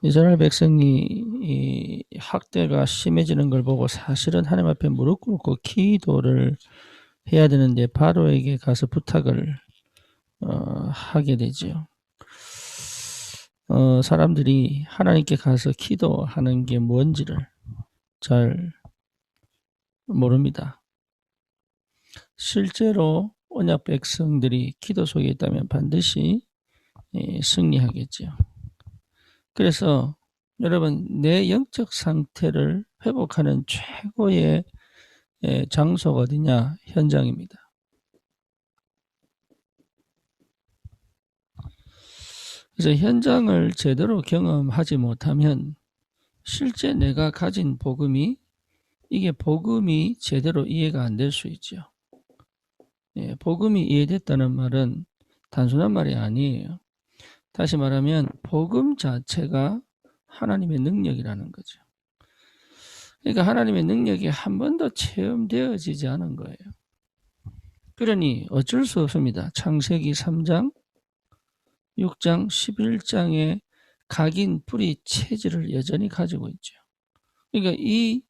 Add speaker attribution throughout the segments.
Speaker 1: 이스라엘 백성이 이 학대가 심해지는 걸 보고 사실은 하나님 앞에 무릎 꿇고 기도를 해야 되는데 바로에게 가서 부탁을 하게 되지요. 사람들이 하나님께 가서 기도하는 게 뭔지를 잘 모릅니다. 실제로 언약 백성들이 기도 속에 있다면 반드시 승리하겠죠. 그래서 여러분, 내 영적 상태를 회복하는 최고의 장소가 어디냐? 현장입니다. 그래서 현장을 제대로 경험하지 못하면 실제 내가 가진 복음이 이게 복음이 제대로 이해가 안 될 수 있죠. 복음이 이해됐다는 말은 단순한 말이 아니에요. 다시 말하면 복음 자체가 하나님의 능력이라는 거죠. 그러니까 하나님의 능력이 한 번도 체험되어지지 않은 거예요. 그러니 어쩔 수 없습니다. 창세기 3장, 6장, 11장의 각인 뿌리 체질을 여전히 가지고 있죠. 그러니까 이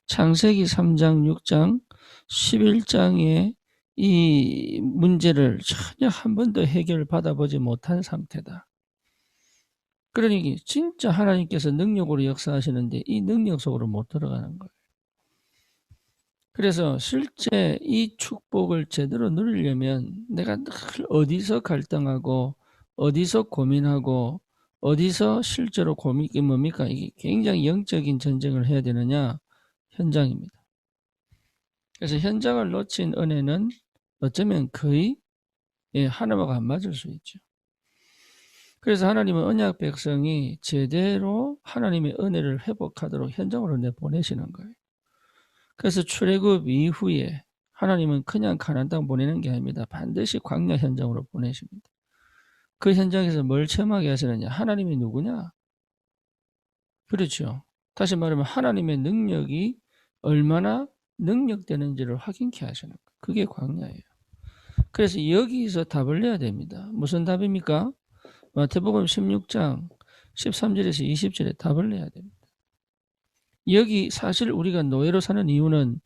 Speaker 1: 창세기 3장, 6장, 11장의 이 문제를 전혀 한 번도 해결받아 보지 못한 상태다. 그러니 진짜 하나님께서 능력으로 역사하시는데 이 능력 속으로 못 들어가는 거예요. 그래서 실제 이 축복을 제대로 누리려면 내가 늘 어디서 갈등하고 어디서 고민하고 어디서 실제로 고민이 뭡니까? 이게 굉장히 영적인 전쟁을 해야 되느냐? 현장입니다. 그래서 현장을 놓친 은혜는 어쩌면 거의 하나하고 안 맞을 수 있죠. 그래서 하나님은 언약 백성이 제대로 하나님의 은혜를 회복하도록 현장으로 내보내시는 거예요. 그래서 출애굽 이후에 하나님은 그냥 가나안 땅 보내는 게 아닙니다. 반드시 광야 현장으로 보내십니다. 그 현장에서 뭘 체험하게 하시느냐? 하나님이 누구냐? 그렇죠. 다시 말하면 하나님의 능력이 얼마나 능력되는지를 확인케 하시는 거예요. 그게 광야예요. 그래서 여기서 답을 내야 됩니다. 무슨 답입니까? 마태복음 16장 13절에서 20절에 답을 내야 됩니다. 여기 사실 우리가 노예로 사는 이유는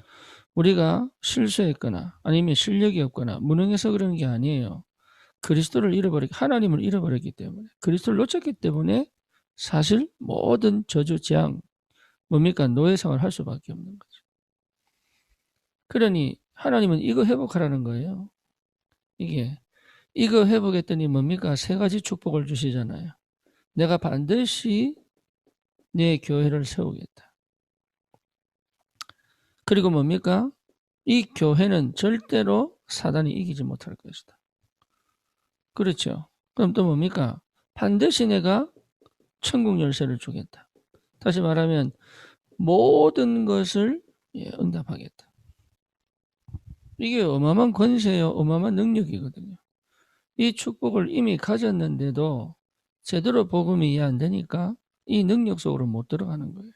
Speaker 1: 우리가 실수했거나 아니면 실력이 없거나 무능해서 그러는 게 아니에요. 그리스도를 잃어버렸기, 하나님을 잃어버렸기 때문에, 그리스도를 놓쳤기 때문에 사실 모든 저주, 재앙, 뭡니까? 노예생활을 할 수밖에 없는 거죠. 그러니 하나님은 이거 회복하라는 거예요. 이거 회복했더니 뭡니까? 세 가지 축복을 주시잖아요. 내가 반드시 내 교회를 세우겠다. 그리고 뭡니까? 이 교회는 절대로 사단이 이기지 못할 것이다. 그렇죠. 그럼 또 뭡니까? 반드시 내가 천국 열쇠를 주겠다. 다시 말하면 모든 것을 응답하겠다. 이게 어마어마한 권세요. 어마어마한 능력이거든요. 이 축복을 이미 가졌는데도 제대로 복음이 이해 안 되니까 이 능력 속으로 못 들어가는 거예요.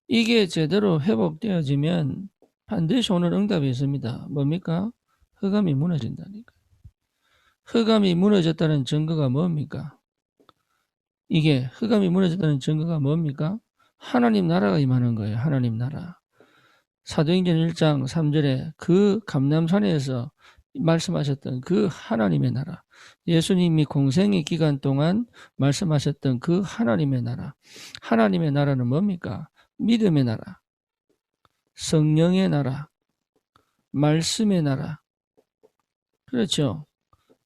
Speaker 1: 이게 제대로 회복되어지면 반드시 오는 응답이 있습니다. 뭡니까? 흑암이 무너진다니까. 흑암이 무너졌다는 증거가 뭡니까? 이게 흑암이 무너졌다는 증거가 뭡니까? 하나님 나라가 임하는 거예요. 하나님 나라. 사도행전 1장 3절에 그 감람산에서 말씀하셨던 그 하나님의 나라, 예수님이 공생의 기간 동안 말씀하셨던 그 하나님의 나라, 하나님의 나라는 뭡니까? 믿음의 나라, 성령의 나라, 말씀의 나라. 그렇죠.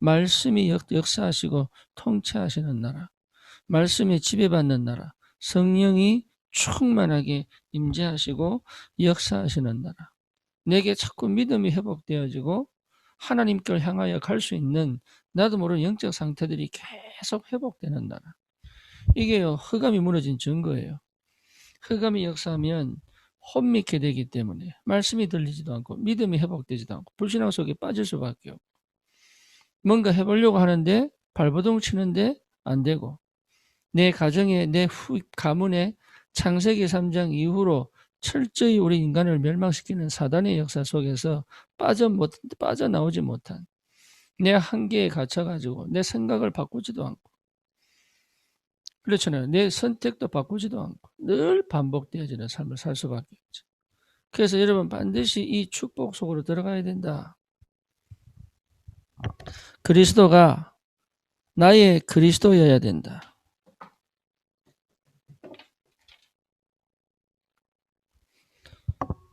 Speaker 1: 말씀이 역사하시고 통치하시는 나라, 말씀에 지배받는 나라, 성령이 충만하게 임재하시고 역사하시는 나라. 내게 자꾸 믿음이 회복되어지고 하나님께 향하여 갈 수 있는 나도 모르는 영적 상태들이 계속 회복되는 나라. 이게 흑암이 무너진 증거예요. 흑암이 역사하면 혼미케 되기 때문에 말씀이 들리지도 않고 믿음이 회복되지도 않고 불신앙 속에 빠질 수밖에 없고 뭔가 해보려고 하는데 발버둥 치는데 안 되고 내 가정에 내 가문에 창세기 3장 이후로 철저히 우리 인간을 멸망시키는 사단의 역사 속에서 빠져나오지 못한 내 한계에 갇혀가지고 내 생각을 바꾸지도 않고 그렇잖아요. 내 선택도 바꾸지도 않고 늘 반복되어지는 삶을 살 수밖에 없죠. 그래서 여러분 반드시 이 축복 속으로 들어가야 된다. 그리스도가 나의 그리스도여야 된다.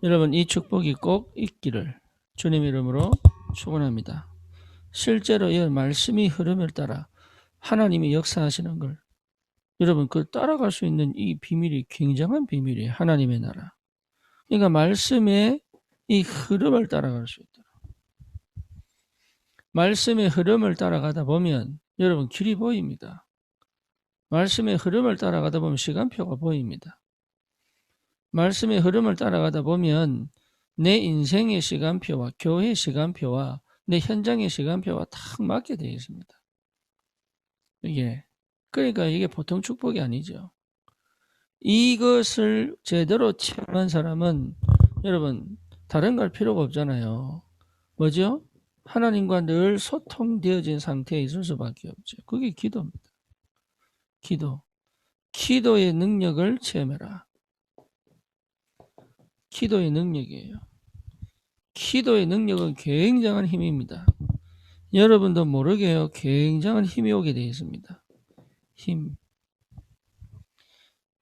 Speaker 1: 여러분 이 축복이 꼭 있기를 주님 이름으로 축원합니다. 실제로 이 말씀이 흐름을 따라 하나님이 역사하시는 걸 여러분 그 따라갈 수 있는 이 비밀이 굉장한 비밀이에요. 하나님의 나라. 그러니까 말씀의 이 흐름을 따라갈 수 있다. 말씀의 흐름을 따라가다 보면 여러분 길이 보입니다. 말씀의 흐름을 따라가다 보면 시간표가 보입니다. 말씀의 흐름을 따라가다 보면 내 인생의 시간표와 교회의 시간표와 내 현장의 시간표와 딱 맞게 되어 있습니다. 그러니까 이게 보통 축복이 아니죠. 이것을 제대로 체험한 사람은 여러분 다른 걸 필요가 없잖아요. 뭐죠? 하나님과 늘 소통되어진 상태에 있을 수밖에 없죠. 그게 기도입니다. 기도의 능력을 체험해라. 기도의 능력이에요. 기도의 능력은 굉장한 힘입니다. 여러분도 모르게요. 굉장한 힘이 오게 되어 있습니다. 힘.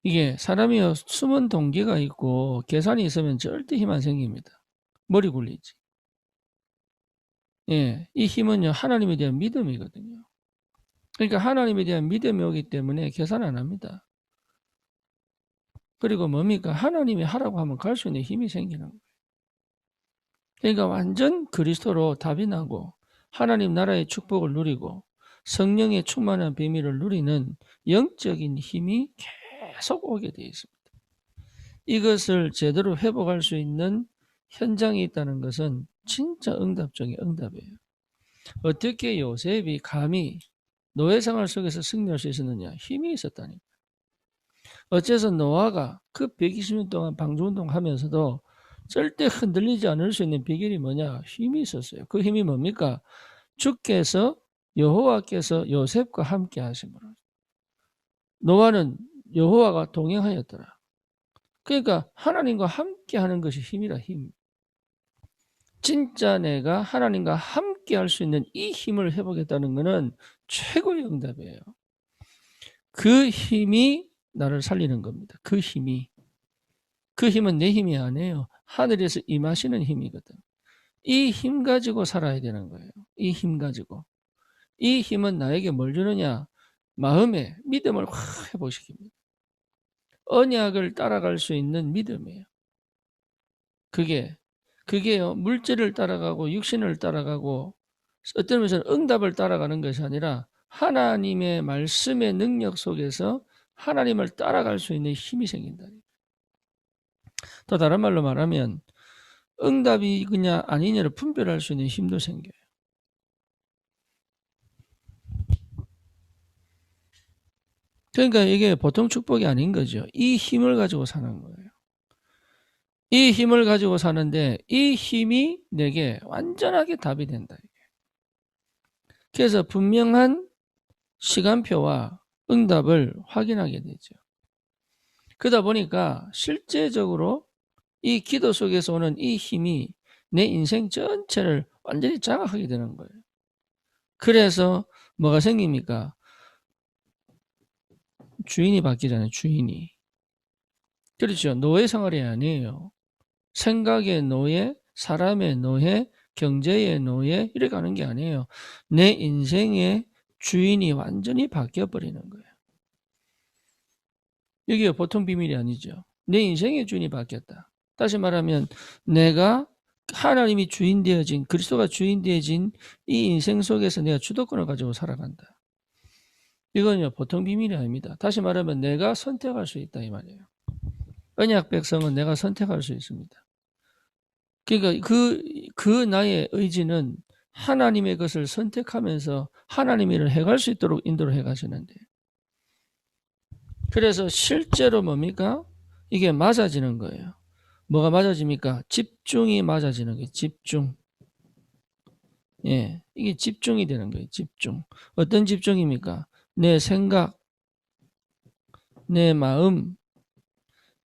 Speaker 1: 이게 사람이 숨은 동기가 있고 계산이 있으면 절대 힘 안 생깁니다. 머리 굴리지. 이 힘은요 하나님에 대한 믿음이거든요. 그러니까 하나님에 대한 믿음이 오기 때문에 계산 안 합니다. 그리고 뭡니까? 하나님이 하라고 하면 갈 수 있는 힘이 생기는 거예요. 그러니까 완전 그리스도로 답이 나고 하나님 나라의 축복을 누리고 성령의 충만한 비밀을 누리는 영적인 힘이 계속 오게 되어 있습니다. 이것을 제대로 회복할 수 있는 현장이 있다는 것은 진짜 응답 중에 응답이에요. 어떻게 요셉이 감히 노예 생활 속에서 승리할 수 있었느냐? 힘이 있었다니까. 어째서 노아가 그 120년 동안 방주운동 하면서도 절대 흔들리지 않을 수 있는 비결이 뭐냐? 힘이 있었어요. 그 힘이 뭡니까? 주께서 여호와께서 요셉과 함께 하심으로. 노아는 여호와가 동행하였더라. 그러니까 하나님과 함께 하는 것이 힘이라 힘. 진짜 내가 하나님과 함께 할 수 있는 이 힘을 회복했다는 것은 최고의 응답이에요. 그 힘이 나를 살리는 겁니다. 그 힘이. 그 힘은 내 힘이 아니에요. 하늘에서 임하시는 힘이거든. 이 힘 가지고 살아야 되는 거예요. 이 힘 가지고. 이 힘은 나에게 뭘 주느냐? 마음에 믿음을 확 회복시킵니다. 언약을 따라갈 수 있는 믿음이에요. 그게요, 물질을 따라가고 육신을 따라가고 어떤 면에서는 응답을 따라가는 것이 아니라 하나님의 말씀의 능력 속에서 하나님을 따라갈 수 있는 힘이 생긴다. 또 다른 말로 말하면 응답이냐 아니냐를 분별할 수 있는 힘도 생겨요. 그러니까 이게 보통 축복이 아닌 거죠. 이 힘을 가지고 사는 거예요. 이 힘을 가지고 사는데 이 힘이 내게 완전하게 답이 된다. 그래서 분명한 시간표와 응답을 확인하게 되죠. 그러다 보니까 실제적으로 이 기도 속에서 오는 이 힘이 내 인생 전체를 완전히 장악하게 되는 거예요. 그래서 뭐가 생깁니까? 주인이 바뀌잖아요. 주인이. 그렇죠. 노예 생활이 아니에요. 생각의 노예, 사람의 노예, 경제의 노예 이렇게 가는 게 아니에요. 내 인생의 주인이 완전히 바뀌어버리는 거예요. 이게 보통 비밀이 아니죠. 내 인생의 주인이 바뀌었다. 다시 말하면 내가 하나님이 주인 되어진, 그리스도가 주인 되어진 이 인생 속에서 내가 주도권을 가지고 살아간다. 이건요 보통 비밀이 아닙니다. 다시 말하면 내가 선택할 수 있다 이 말이에요. 언약 백성은 내가 선택할 수 있습니다. 그러니까 그 나의 의지는 하나님의 것을 선택하면서 하나님의 일을 해갈 수 있도록 인도를 해가시는데, 그래서 실제로 뭡니까? 이게 맞아지는 거예요. 뭐가 맞아집니까? 집중이 맞아지는 거예요. 집중. 이게 집중이 되는 거예요. 집중. 어떤 집중입니까? 내 생각, 내 마음,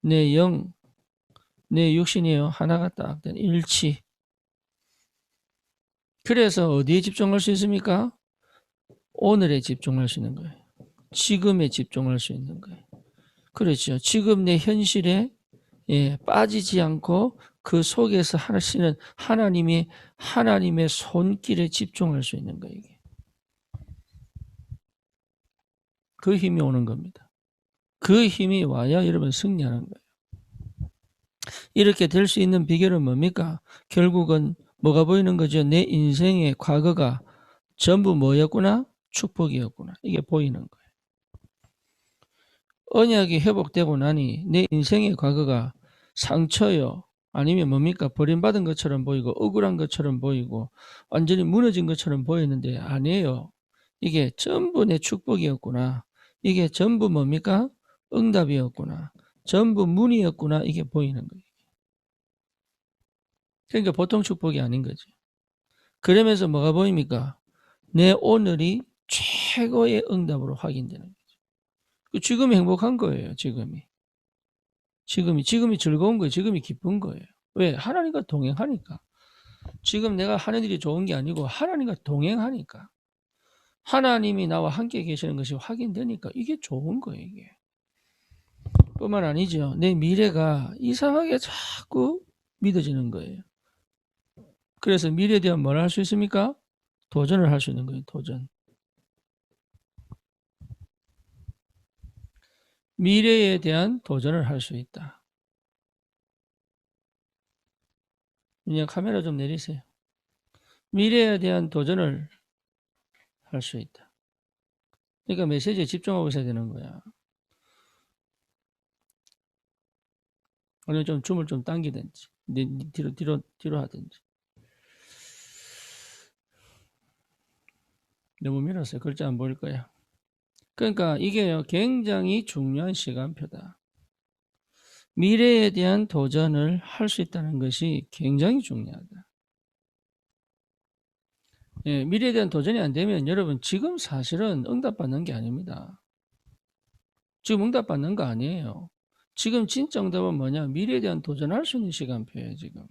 Speaker 1: 내 영, 내 육신이요. 하나가 딱 된 일치. 그래서 어디에 집중할 수 있습니까? 오늘에 집중할 수 있는 거예요. 지금에 집중할 수 있는 거예요. 그렇죠. 지금 내 현실에 빠지지 않고 그 속에서 하시는 하나님의 손길에 집중할 수 있는 거예요. 이게. 그 힘이 오는 겁니다. 그 힘이 와야 여러분 승리하는 거예요. 이렇게 될 수 있는 비결은 뭡니까? 결국은 뭐가 보이는 거죠? 내 인생의 과거가 전부 뭐였구나? 축복이었구나. 이게 보이는 거예요. 언약이 회복되고 나니 내 인생의 과거가 상처요. 아니면 뭡니까? 버림받은 것처럼 보이고 억울한 것처럼 보이고 완전히 무너진 것처럼 보이는데 아니에요. 이게 전부 내 축복이었구나. 이게 전부 뭡니까? 응답이었구나. 전부 문이었구나. 이게 보이는 거예요. 그러니까 보통 축복이 아닌 거지. 그러면서 뭐가 보입니까? 내 오늘이 최고의 응답으로 확인되는 거죠. 지금이 행복한 거예요. 지금이 즐거운 거예요. 지금이 기쁜 거예요. 왜? 하나님과 동행하니까. 지금 내가 하는 일이 좋은 게 아니고 하나님과 동행하니까. 하나님이 나와 함께 계시는 것이 확인되니까 이게 좋은 거예요. 이게. 뿐만 아니죠. 내 미래가 이상하게 자꾸 믿어지는 거예요. 그래서 미래에 대한 뭘 할 수 있습니까? 도전을 할 수 있는 거예요. 도전. 미래에 대한 도전을 할 수 있다. 그냥 카메라 좀 내리세요. 미래에 대한 도전을 할 수 있다. 그러니까 메시지에 집중하고 있어야 되는 거야. 오늘 좀 줌을 좀 당기든지, 뒤로 하든지. 너무 밀었어요. 글자 안 보일 거야. 그러니까 이게요, 굉장히 중요한 시간표다. 미래에 대한 도전을 할 수 있다는 것이 굉장히 중요하다. 예, 미래에 대한 도전이 안 되면 여러분 지금 사실은 응답받는 게 아닙니다. 지금 응답받는 거 아니에요. 지금 진짜 응답은 뭐냐? 미래에 대한 도전할 수 있는 시간표예요, 지금.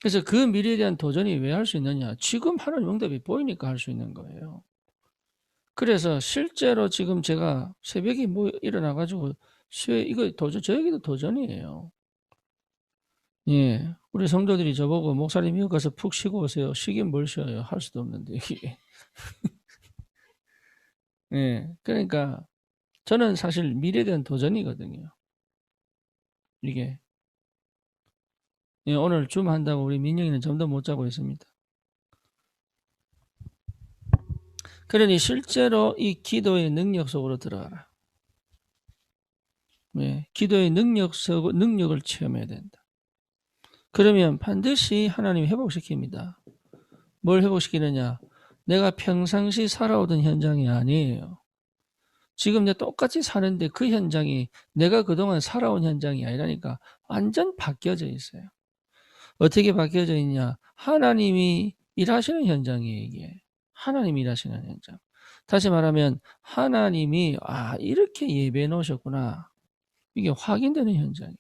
Speaker 1: 그래서 그 미래에 대한 도전이 왜 할 수 있느냐? 지금 하나님 응답이 보이니까 할 수 있는 거예요. 그래서 실제로 지금 제가 새벽에 뭐 일어나가지고 이거 도전, 저에게도 도전이에요. 예. 우리 성도들이 저보고 목사님 이거 가서 푹 쉬고 오세요. 쉬긴 뭘 쉬어요. 할 수도 없는데, 이게. 예. 그러니까 저는 사실 미래에 대한 도전이거든요. 이게. 예, 오늘 줌 한다고 우리 민영이는 잠도 못 자고 있습니다. 그러니 실제로 이 기도의 능력 속으로 들어가라. 예, 기도의 능력을 체험해야 된다. 그러면 반드시 하나님이 회복시킵니다. 뭘 회복시키느냐? 내가 평상시 살아오던 현장이 아니에요. 지금 내가 똑같이 사는데 그 현장이 내가 그동안 살아온 현장이 아니라니까 완전 바뀌어져 있어요. 어떻게 바뀌어져 있냐? 하나님이 일하시는 현장이에요, 이게. 하나님이 일하시는 현장. 다시 말하면 하나님이 이렇게 예배해 놓으셨구나. 이게 확인되는 현장이에요.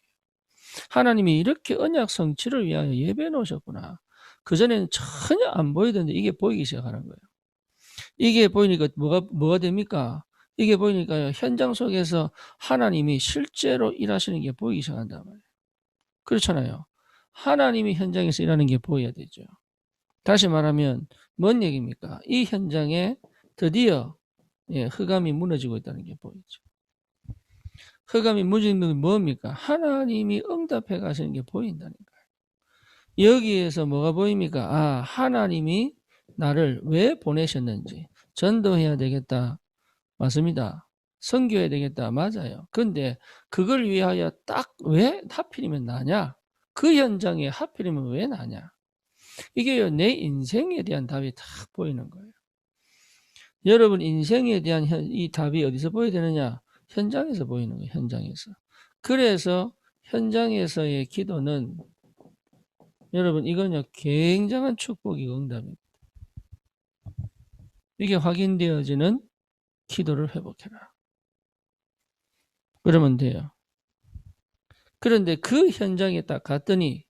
Speaker 1: 하나님이 이렇게 언약 성취를 위하여 예배해 놓으셨구나. 그전에는 전혀 안 보이던데 이게 보이기 시작하는 거예요. 이게 보이니까 뭐가 됩니까? 이게 보이니까 현장 속에서 하나님이 실제로 일하시는 게 보이기 시작한단 말이에요. 그렇잖아요. 하나님이 현장에서 일하는 게 보여야 되죠. 다시 말하면 뭔 얘기입니까? 이 현장에 드디어 흑암이 무너지고 있다는 게 보이죠. 흑암이 무너지는 게 뭡니까? 하나님이 응답해 가시는 게 보인다니까요. 여기에서 뭐가 보입니까? 하나님이 나를 왜 보내셨는지 전도해야 되겠다. 맞습니다. 선교해야 되겠다. 맞아요. 근데 그걸 위하여 딱 왜 하필이면 나냐? 그 현장에 하필이면 왜 나냐? 이게요, 내 인생에 대한 답이 딱 보이는 거예요. 여러분 인생에 대한 이 답이 어디서 보여야 되느냐? 현장에서 보이는 거예요. 현장에서. 그래서 현장에서의 기도는 여러분 이건요 굉장한 축복이고 응답입니다. 이게 확인되어지는 기도를 회복해라. 그러면 돼요. 그런데 그 현장에 딱 갔더니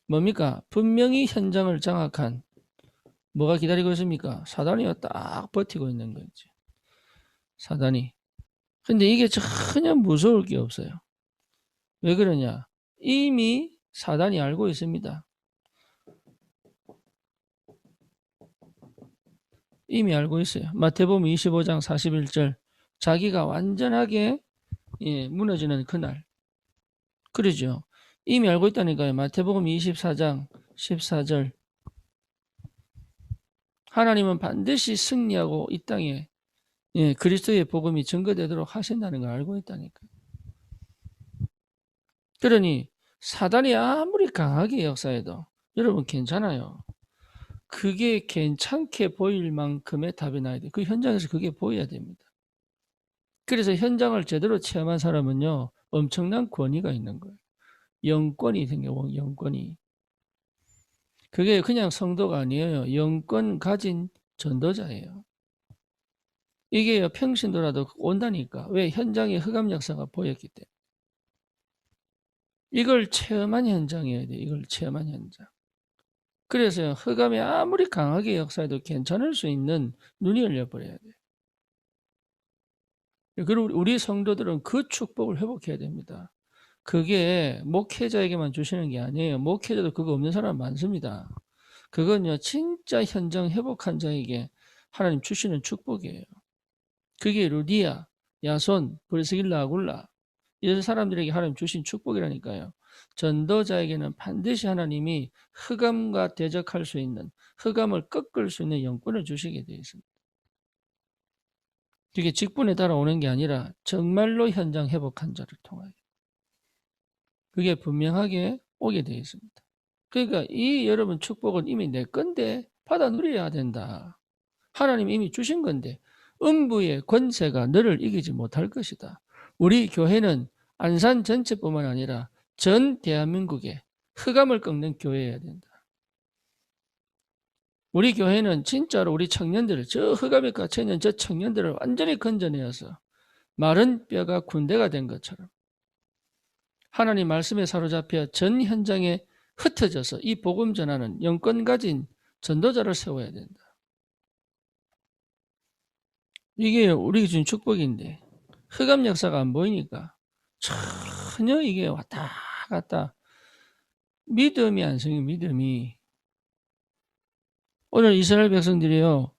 Speaker 1: 뭡니까? 분명히 현장을 장악한 뭐가 기다리고 있습니까? 사단이 딱 버티고 있는 거지. 사단이. 근데 이게 전혀 무서울 게 없어요. 왜 그러냐? 이미 사단이 알고 있습니다. 이미 알고 있어요. 마태복음 25장 41절. 자기가 완전하게 무너지는 그날. 그러죠. 이미 알고 있다니까요. 마태복음 24장 14절. 하나님은 반드시 승리하고 이 땅에 그리스도의 복음이 증거되도록 하신다는 걸 알고 있다니까. 그러니 사단이 아무리 강하게 역사해도 여러분 괜찮아요. 그게 괜찮게 보일 만큼의 답이 나야 돼. 그 현장에서 그게 보여야 됩니다. 그래서 현장을 제대로 체험한 사람은요, 엄청난 권위가 있는 거예요. 영권이 생겨, 영권이. 그게 그냥 성도가 아니에요. 영권 가진 전도자예요. 이게 평신도라도 온다니까. 왜? 현장에 흑암 역사가 보였기 때문에. 이걸 체험한 현장이어야 돼. 이걸 체험한 현장. 그래서 흑암이 아무리 강하게 역사해도 괜찮을 수 있는 눈이 열려버려야 돼. 그리고 우리 성도들은 그 축복을 회복해야 됩니다. 그게 목회자에게만 주시는 게 아니에요. 목회자도 그거 없는 사람 많습니다. 그건요, 진짜 현장 회복한 자에게 하나님 주시는 축복이에요. 그게 루디아, 야손, 브리스길라, 아굴라 이런 사람들에게 하나님 주신 축복이라니까요. 전도자에게는 반드시 하나님이 흑암과 대적할 수 있는, 흑암을 꺾을 수 있는 영권을 주시게 되어 있습니다. 그게 직분에 따라오는 게 아니라 정말로 현장 회복한 자를 통하여. 그게 분명하게 오게 되어 있습니다. 그러니까 이 여러분 축복은 이미 내 건데 받아 누려야 된다. 하나님이 이미 주신 건데 음부의 권세가 너를 이기지 못할 것이다. 우리 교회는 안산 전체뿐만 아니라 전 대한민국에 흑암을 꺾는 교회여야 된다. 우리 교회는 진짜로 우리 청년들을, 저 흑암에 갇혀있는 저 청년들을 완전히 건져내어서 마른 뼈가 군대가 된 것처럼 하나님 말씀에 사로잡혀 전 현장에 흩어져서 이 복음 전하는 영권 가진 전도자를 세워야 된다. 이게 우리 지금 축복인데 흑암 역사가 안 보이니까 전혀 이게 왔다 갔다 믿음이 안 생겨. 믿음이. 오늘 이스라엘 백성들이요,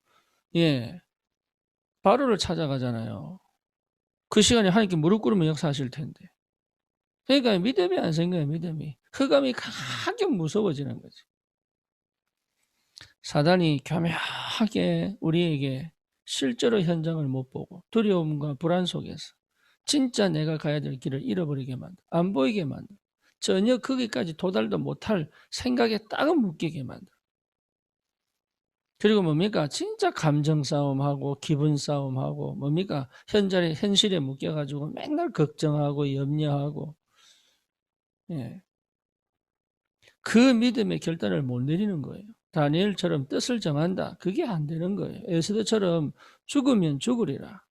Speaker 1: 바로를 찾아가잖아요. 그 시간에 하나님께 무릎 꿇으면 역사하실 텐데. 그러니까 믿음이 안 생겨요. 믿음이. 흑암이 가격 무서워지는 거지. 사단이 교묘하게 우리에게 실제로 현장을 못 보고 두려움과 불안 속에서 진짜 내가 가야 될 길을 잃어버리게 만들어, 안 보이게 만들어, 전혀 거기까지 도달도 못할 생각에 딱 묶이게 만들어. 그리고 뭡니까? 진짜 감정 싸움하고 기분 싸움하고 뭡니까? 현실에 묶여가지고 맨날 걱정하고 염려하고, 그 믿음의 결단을 못 내리는 거예요. 다니엘처럼 뜻을 정한다. 그게 안 되는 거예요. 에스더처럼 죽으면 죽으리라.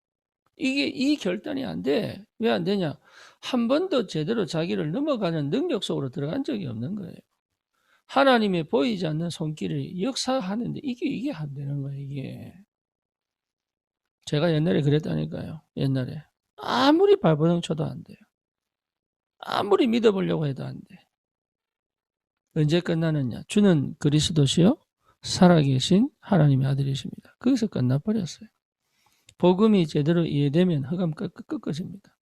Speaker 1: 이 결단이 안 돼. 왜 안 되냐? 한 번도 제대로 자기를 넘어가는 능력 속으로 들어간 적이 없는 거예요. 하나님의 보이지 않는 손길을 역사하는데 이게 안 되는 거예요. 이게. 제가 옛날에 그랬다니까요. 옛날에. 아무리 발버둥 쳐도 안 돼요. 아무리 믿어보려고 해도 안 돼. 언제 끝나느냐? 주는 그리스도시요 살아계신 하나님의 아들이십니다. 거기서 끝나버렸어요. 복음이 제대로 이해되면 흑암 꺾어집니다.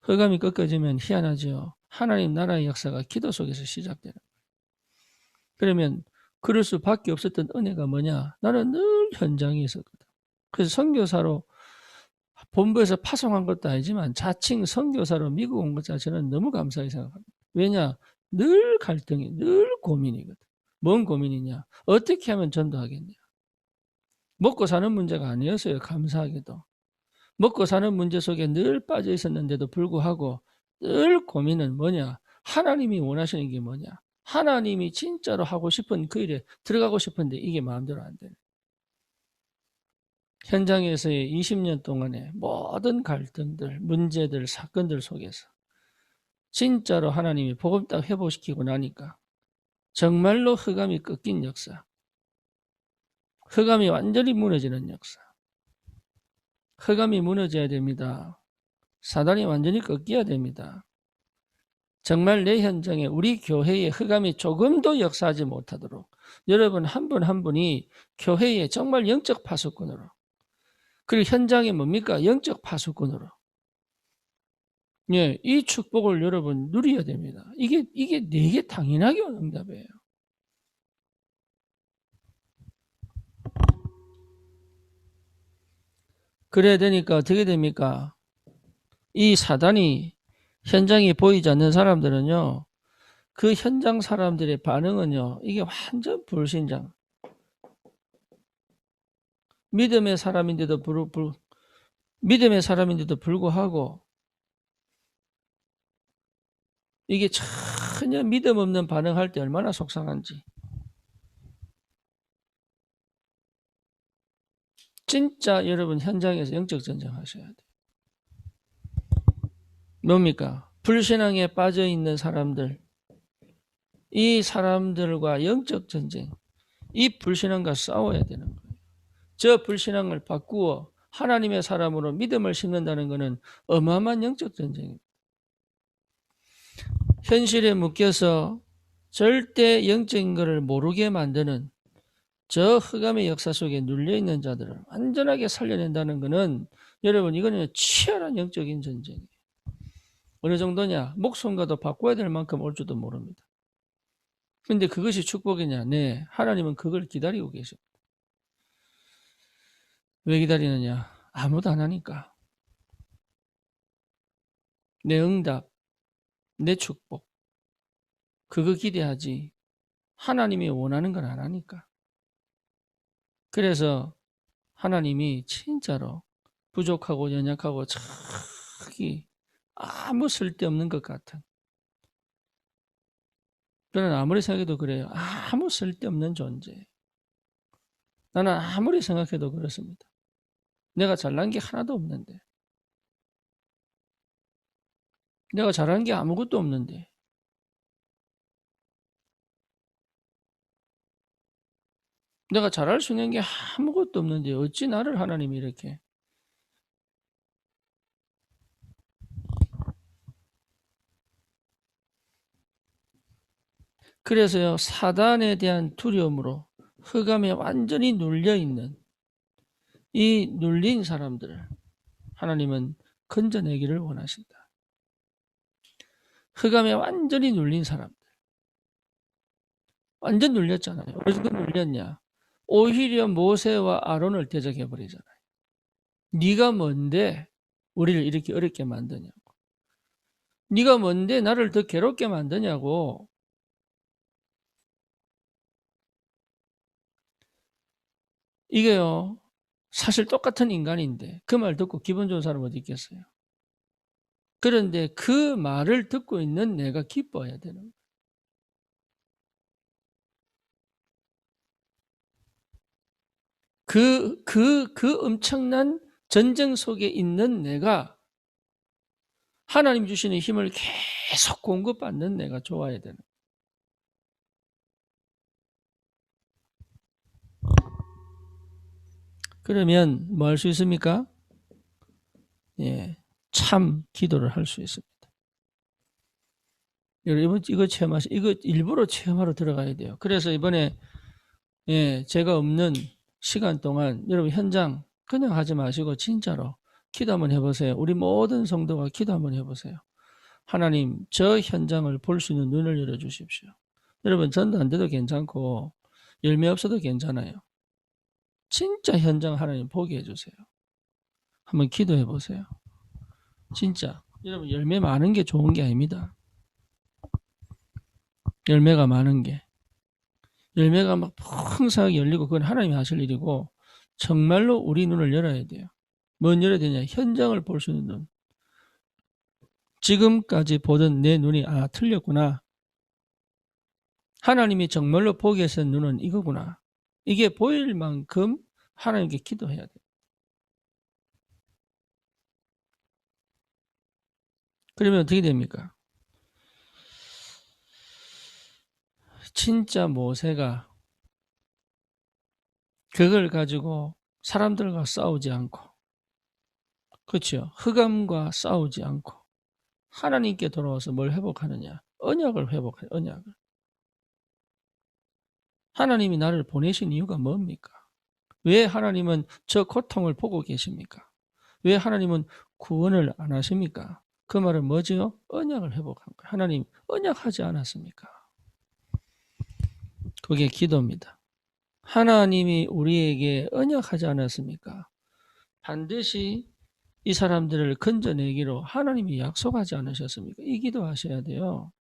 Speaker 1: 흑암이 꺾어지면 희한하죠. 하나님 나라의 역사가 기도 속에서 시작되는 거예요. 그러면 그럴 수밖에 없었던 은혜가 뭐냐? 나는 늘 현장에 있었거든. 그래서 선교사로 본부에서 파송한 것도 아니지만 자칭 선교사로 미국 온 것 자체는 너무 감사하게 생각합니다. 왜냐? 늘 갈등이, 늘 고민이거든. 뭔 고민이냐? 어떻게 하면 전도하겠냐? 먹고 사는 문제가 아니었어요. 감사하게도. 먹고 사는 문제 속에 늘 빠져 있었는데도 불구하고 늘 고민은 뭐냐? 하나님이 원하시는 게 뭐냐? 하나님이 진짜로 하고 싶은 그 일에 들어가고 싶은데 이게 마음대로 안 되네. 현장에서의 20년 동안의 모든 갈등들, 문제들, 사건들 속에서 진짜로 하나님이 복음 딱 회복시키고 나니까 정말로 흑암이 꺾인 역사, 흑암이 완전히 무너지는 역사. 흑암이 무너져야 됩니다. 사단이 완전히 꺾여야 됩니다. 정말 내 현장에 우리 교회의 흑암이 조금도 역사하지 못하도록 여러분 한 분 한 분이 교회에 정말 영적 파수꾼으로, 그리고 현장에 뭡니까? 영적 파수꾼으로. 예, 이 축복을 여러분 누려야 됩니다. 이게 되게 당연하게 오는 응답이에요. 그래야 되니까 어떻게 됩니까? 이 사단이 현장이 보이지 않는 사람들은요, 그 현장 사람들의 반응은요, 이게 완전 불신장. 믿음의 사람인데도 불구하고 이게 전혀 믿음 없는 반응할 때 얼마나 속상한지. 진짜 여러분 현장에서 영적 전쟁 하셔야 돼요. 뭡니까? 불신앙에 빠져 있는 사람들, 이 사람들과 영적 전쟁, 이 불신앙과 싸워야 되는 거예요. 저 불신앙을 바꾸어 하나님의 사람으로 믿음을 심는다는 것은 어마어마한 영적 전쟁입니다. 현실에 묶여서 절대 영적인 것을 모르게 만드는 저 흑암의 역사 속에 눌려있는 자들을 완전하게 살려낸다는 것은 여러분 이거는 치열한 영적인 전쟁이에요. 어느 정도냐? 목숨과도 바꿔야 될 만큼 올 줄도 모릅니다. 근데 그것이 축복이냐? 네, 하나님은 그걸 기다리고 계십니다. 왜 기다리느냐? 아무도 안 하니까. 내 응답, 내 축복, 그거 기대하지 하나님이 원하는 건 안 하니까. 그래서 하나님이 진짜로 부족하고 연약하고 저기 아무 쓸데없는 것 같은, 저는 아무리 생각해도 그래요. 아무 쓸데없는 존재. 나는 아무리 생각해도 그렇습니다. 내가 잘난 게 하나도 없는데, 내가 잘한 게 아무것도 없는데, 내가 잘할 수 있는 게 아무것도 없는데 어찌 나를 하나님이 이렇게. 그래서요, 사단에 대한 두려움으로 흑암에 완전히 눌려있는 이 눌린 사람들을 하나님은 건져내기를 원하신다. 흑암에 완전히 눌린 사람들. 완전 눌렸잖아요. 어느 정도 눌렸냐? 오히려 모세와 아론을 대적해버리잖아요. 네가 뭔데 우리를 이렇게 어렵게 만드냐고. 네가 뭔데 나를 더 괴롭게 만드냐고. 이게요, 사실 똑같은 인간인데 그 말 듣고 기분 좋은 사람 어디 있겠어요? 그런데 그 말을 듣고 있는 내가 기뻐해야 되는 거예요. 그 엄청난 전쟁 속에 있는 내가 하나님 주시는 힘을 계속 공급받는 내가 좋아야 되는 거예요. 그러면 뭐 할 수 있습니까? 예, 참 기도를 할 수 있습니다. 여러분 이거 이거 일부러 체험하러 들어가야 돼요. 그래서 이번에 제가 없는 시간 동안 여러분 현장 그냥 하지 마시고 진짜로 기도 한번 해보세요. 우리 모든 성도가 기도 한번 해보세요. 하나님, 저 현장을 볼 수 있는 눈을 열어주십시오. 여러분 전도 안 돼도 괜찮고 열매 없어도 괜찮아요. 진짜 현장 하나님 보게 해주세요. 한번 기도해 보세요. 진짜 여러분 열매 많은 게 좋은 게 아닙니다. 열매가 많은 게, 열매가 막 풍성하게 열리고 그건 하나님이 하실 일이고 정말로 우리 눈을 열어야 돼요. 뭔 열어야 되냐? 현장을 볼 수 있는 눈. 지금까지 보던 내 눈이 틀렸구나. 하나님이 정말로 보게 하신 눈은 이거구나. 이게 보일 만큼 하나님께 기도해야 돼요. 그러면 어떻게 됩니까? 진짜 모세가 그걸 가지고 사람들과 싸우지 않고, 그렇죠? 흑암과 싸우지 않고 하나님께 돌아와서 뭘 회복하느냐? 언약을 회복해, 언약을. 하나님이 나를 보내신 이유가 뭡니까? 왜 하나님은 저 고통을 보고 계십니까? 왜 하나님은 구원을 안 하십니까? 그 말은 뭐지요? 언약을 회복한 거예요. 하나님 언약하지 않았습니까? 그게 기도입니다. 하나님이 우리에게 언약하지 않았습니까? 반드시 이 사람들을 건져내기로 하나님이 약속하지 않으셨습니까? 이 기도하셔야 돼요.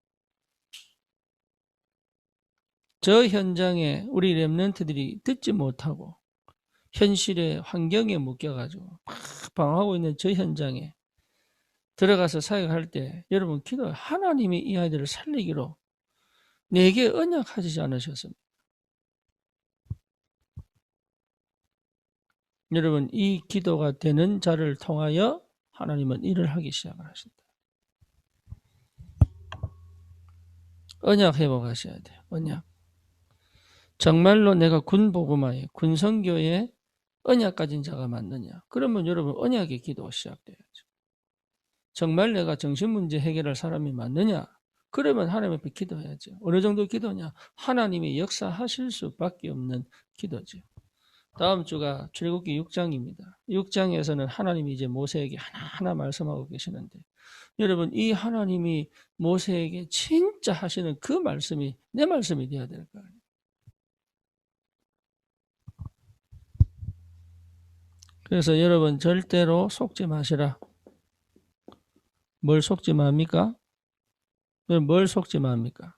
Speaker 1: 저 현장에 우리 렘넌트들이 듣지 못하고 현실의 환경에 묶여가지고 막 방황하고 있는 저 현장에 들어가서 사역할 때 여러분 기도해. 하나님이 이 아이들을 살리기로 내게 언약하지 않으셨습니까? 여러분 이 기도가 되는 자를 통하여 하나님은 일을 하기 시작을 하신다. 언약 회복하셔야 돼요. 언약. 정말로 내가 군복음화에 군선교에 언약 가진 자가 맞느냐? 그러면 여러분 언약의 기도가 시작돼야죠. 정말 내가 정신문제 해결할 사람이 맞느냐? 그러면 하나님 앞에 기도해야죠. 어느 정도 기도냐? 하나님이 역사하실 수밖에 없는 기도죠. 다음 주가 출애굽기 6장입니다. 6장에서는 하나님이 이제 모세에게 하나하나 말씀하고 계시는데 여러분 이 하나님이 모세에게 진짜 하시는 그 말씀이 내 말씀이 되어야 될 거 아니에요. 그래서 여러분 절대로 속지 마시라. 뭘 속지 맙니까? 뭘 속지 맙니까?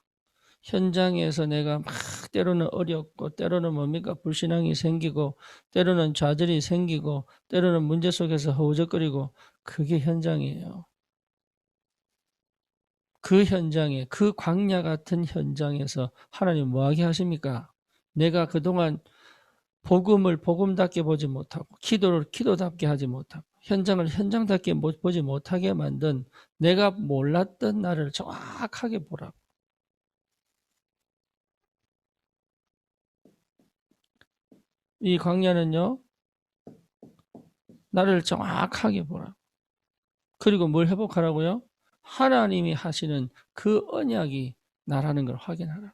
Speaker 1: 현장에서 내가 막 때로는 어렵고 때로는 뭡니까? 불신앙이 생기고 때로는 좌절이 생기고 때로는 문제 속에서 허우적거리고 그게 현장이에요. 그 현장에 그 광야 같은 현장에서 하나님 뭐하게 하십니까? 내가 그동안 복음을 복음답게 보지 못하고 기도를 기도답게 하지 못하고 현장을 현장답게 보지 못하게 만든 내가 몰랐던 나를 정확하게 보라고. 이 광야는요. 나를 정확하게 보라. 그리고 뭘 회복하라고요? 하나님이 하시는 그 언약이 나라는 걸 확인하라.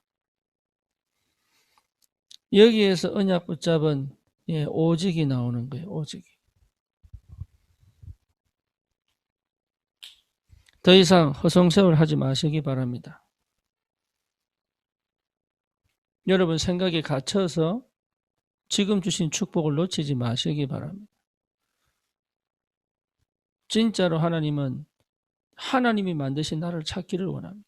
Speaker 1: 여기에서 언약 붙잡은 오직이 나오는 거예요. 오직이. 더 이상 허송세월 하지 마시기 바랍니다. 여러분 생각에 갇혀서 지금 주신 축복을 놓치지 마시기 바랍니다. 진짜로 하나님은 하나님이 만드신 나를 찾기를 원합니다.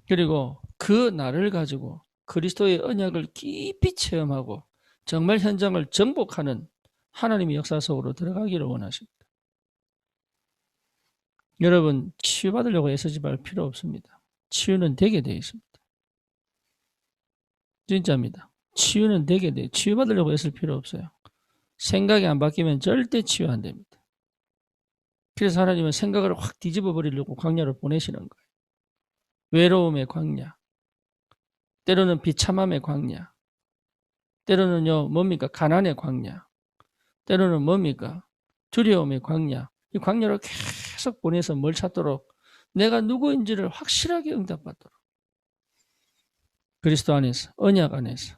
Speaker 1: 그리고 그 나를 가지고 그리스도의 언약을 깊이 체험하고 정말 현장을 정복하는 하나님의 역사 속으로 들어가기를 원하십니다. 여러분 치유받으려고 애쓰지 말 필요 없습니다. 치유는 되게 되어 있습니다. 진짜입니다. 치유는 되게 돼요. 치유받으려고 애쓸 필요 없어요. 생각이 안 바뀌면 절대 치유 안 됩니다. 그래서 하나님은 생각을 확 뒤집어 버리려고 광야를 보내시는 거예요. 외로움의 광야, 때로는 비참함의 광야, 때로는요 뭡니까? 가난의 광야, 때로는 뭡니까? 두려움의 광야. 이 광야를 계속 보내서 뭘 찾도록? 내가 누구인지를 확실하게 응답받도록. 그리스도 안에서, 언약 안에서.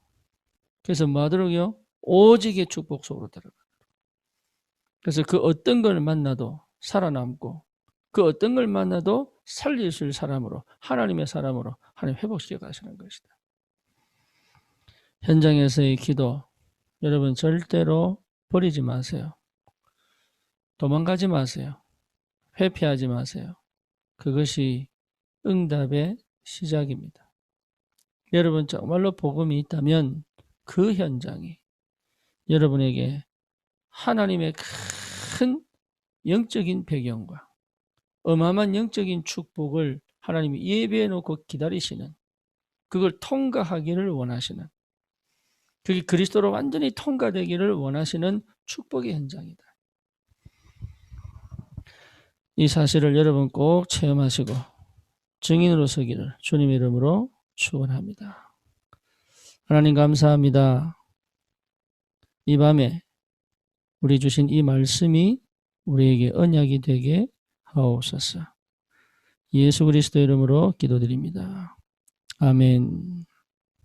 Speaker 1: 그래서 뭐 하도록요? 오직의 축복 속으로 들어가. 그래서 그 어떤 걸 만나도 살아남고 그 어떤 걸 만나도 살릴 수 있는 사람으로 하나님의 사람으로 하나님 회복시켜 가시는 것이다. 현장에서의 기도 여러분 절대로 버리지 마세요. 도망가지 마세요. 회피하지 마세요. 그것이 응답의 시작입니다. 여러분 정말로 복음이 있다면 그 현장이 여러분에게 하나님의 큰 영적인 배경과 어마어마한 영적인 축복을 하나님이 예배해 놓고 기다리시는 그걸 통과하기를 원하시는 그게 그리스도로 완전히 통과되기를 원하시는 축복의 현장이다. 이 사실을 여러분 꼭 체험하시고 증인으로 서기를 주님의 이름으로 축원합니다. 하나님 감사합니다. 이 밤에 우리 주신 이 말씀이 우리에게 언약이 되게 하옵소서. 예수 그리스도 이름으로 기도드립니다. 아멘.